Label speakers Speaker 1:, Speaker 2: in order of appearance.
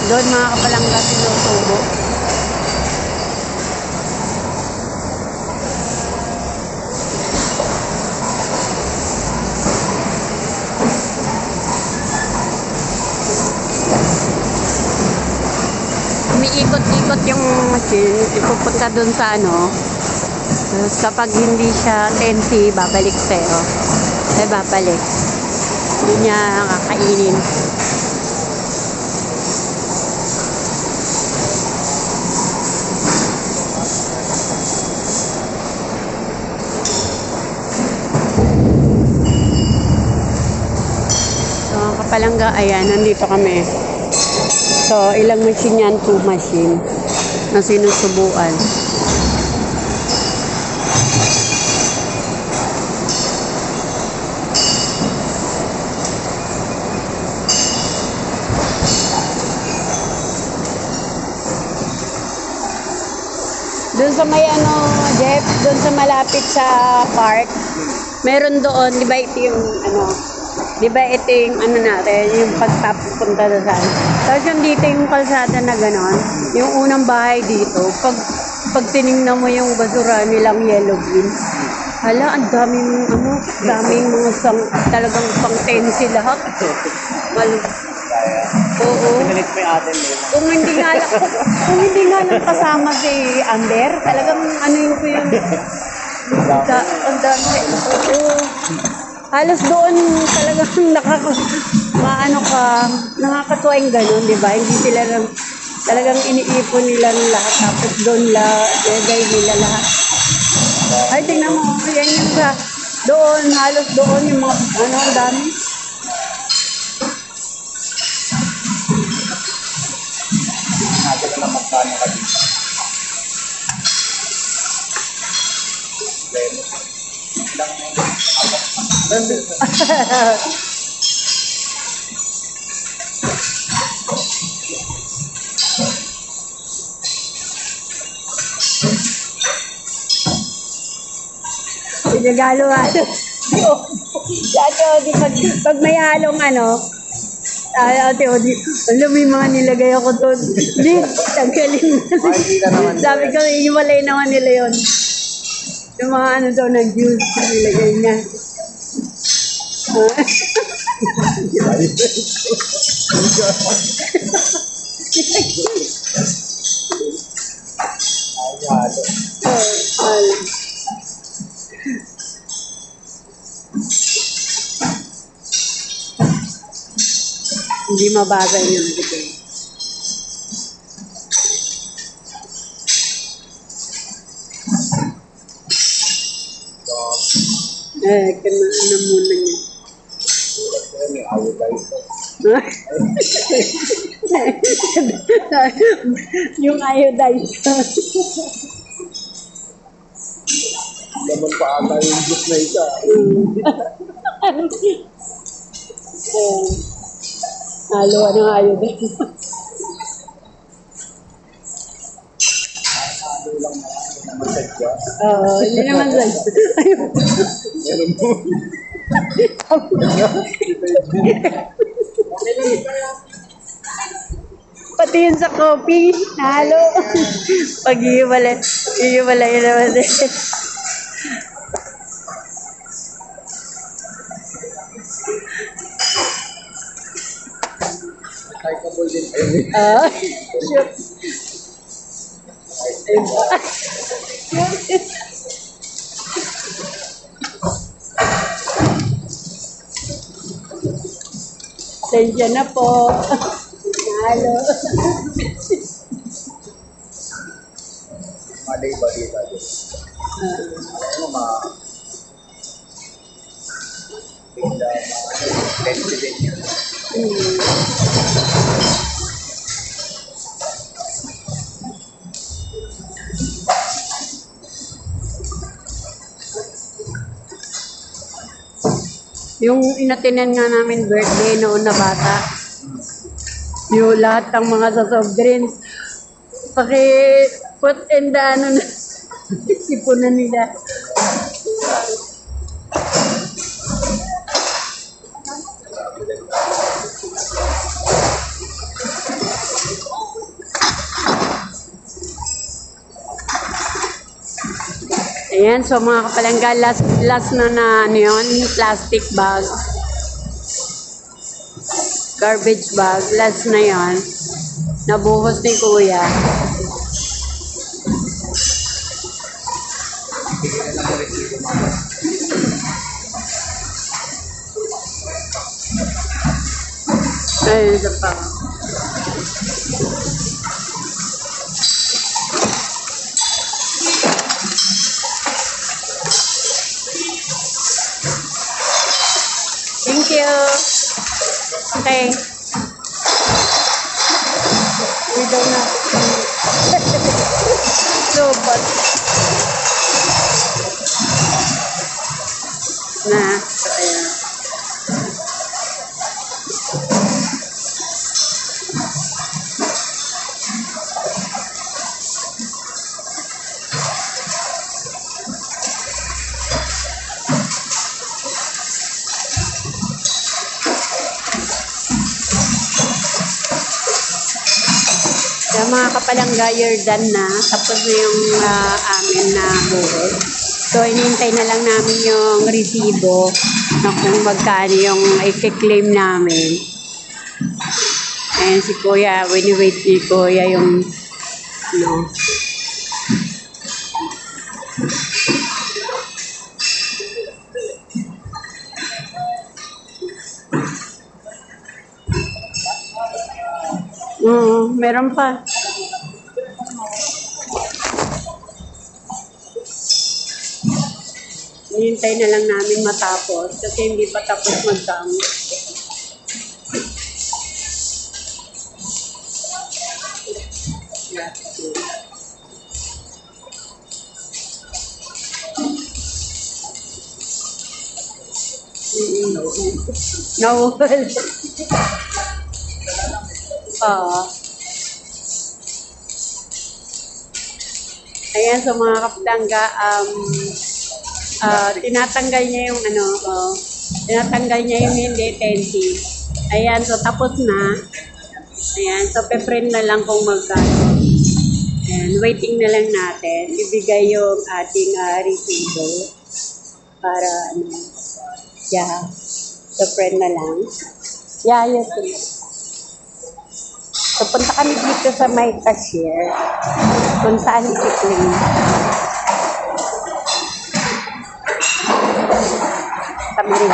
Speaker 1: Doon mga kapalangga sinusubo. Umiikot-ikot yung machine, ipupunta doon sa ano. Tapos kapag hindi siya 10C, babalik sa'yo. Ay, babalik. Hindi niya kakainin. So, kapalangga, ayan, nandito kami. So, ilang machine yan? 2 machine na sinusubuan. Doon sa may ano, Jeff, doon sa malapit sa park, meron doon, di ba ito yung ano, di ba ito yung ano natin, yung pagtapos punta doon sa ano. Tapos yung dito yung kalsada na gano'n, yung unang bahay dito, pag tinignan mo yung basura nilang yellow green, hala, ang daming ano, daming mga talagang pang tensi lahat. Oo. Kung hindi nga lang kasama si Amber, talagang ano yung ko yun. Ang dami. Oo. Halos doon talagang nakakatuwa yung gano'n, di ba? Hindi sila talagang iniipon nila ng lahat, tapos doon lagay nila lahat. Ay, tingnan mo, yan yung doon, halos doon yung mga, ano, ang dami. Pinagalo-halo. Dati, Odi, pag may halong ano, Ate Odi, alam mo yung mga nilagay ako doon. Hindi, tanggalin. Sabi ko, iiwalay naman nila yun. Yung mga ano daw na juice, nilagay niya. Hindi mabagay yung bigay. Ano muna niya. Yung iodized.
Speaker 2: Naman pa ata yung juice na isa.
Speaker 1: Halo, ano iodized?
Speaker 2: Halo lang naman sadya.
Speaker 1: Oo, hindi naman sadya.
Speaker 2: Meron mo.
Speaker 1: Pati yun sa coffee, halo. Pag-iwalay naman din.
Speaker 2: Recyclable din.
Speaker 1: Shoot. Sensya na po. Halo.
Speaker 2: Malay ba dito? Ano ma-tensi din yun.
Speaker 1: Yung inatinan nga namin birthday noon na bata, yung lahat ng mga sa soft drinks, put in the ano na, sipunan nila. Ayan, so mga kapalangga, last na ano yun, plastic bag. Garbage bag, last na yon. Nabuhos ni Kuya. Ayun, isa pa. Thank you. Okay. We don't know. So, but... So, ayan. Kaya mga kapalangga, you're done na. Tapos na yung amin na buhos. So, inintay na lang namin yung resibo na kung magkano yung i-claim namin. Ayan si Kuya, wini-wait ni Kuya yung meron pa. Hinintay na lang namin matapos kasi hindi pa tapos mag-dam. No. Ayan, so mga kapitangga, tinatanggal niya yung tinatanggal niya yung hindi, 10. Ayan, so tapos na. Ayan, so pe-print na lang kung magkano. Ayan, waiting na lang natin. Ibigay yung ating resibo para so print na lang. Yes. So, punta kami dito sa may cashier kung saan i-claim. Kami rin.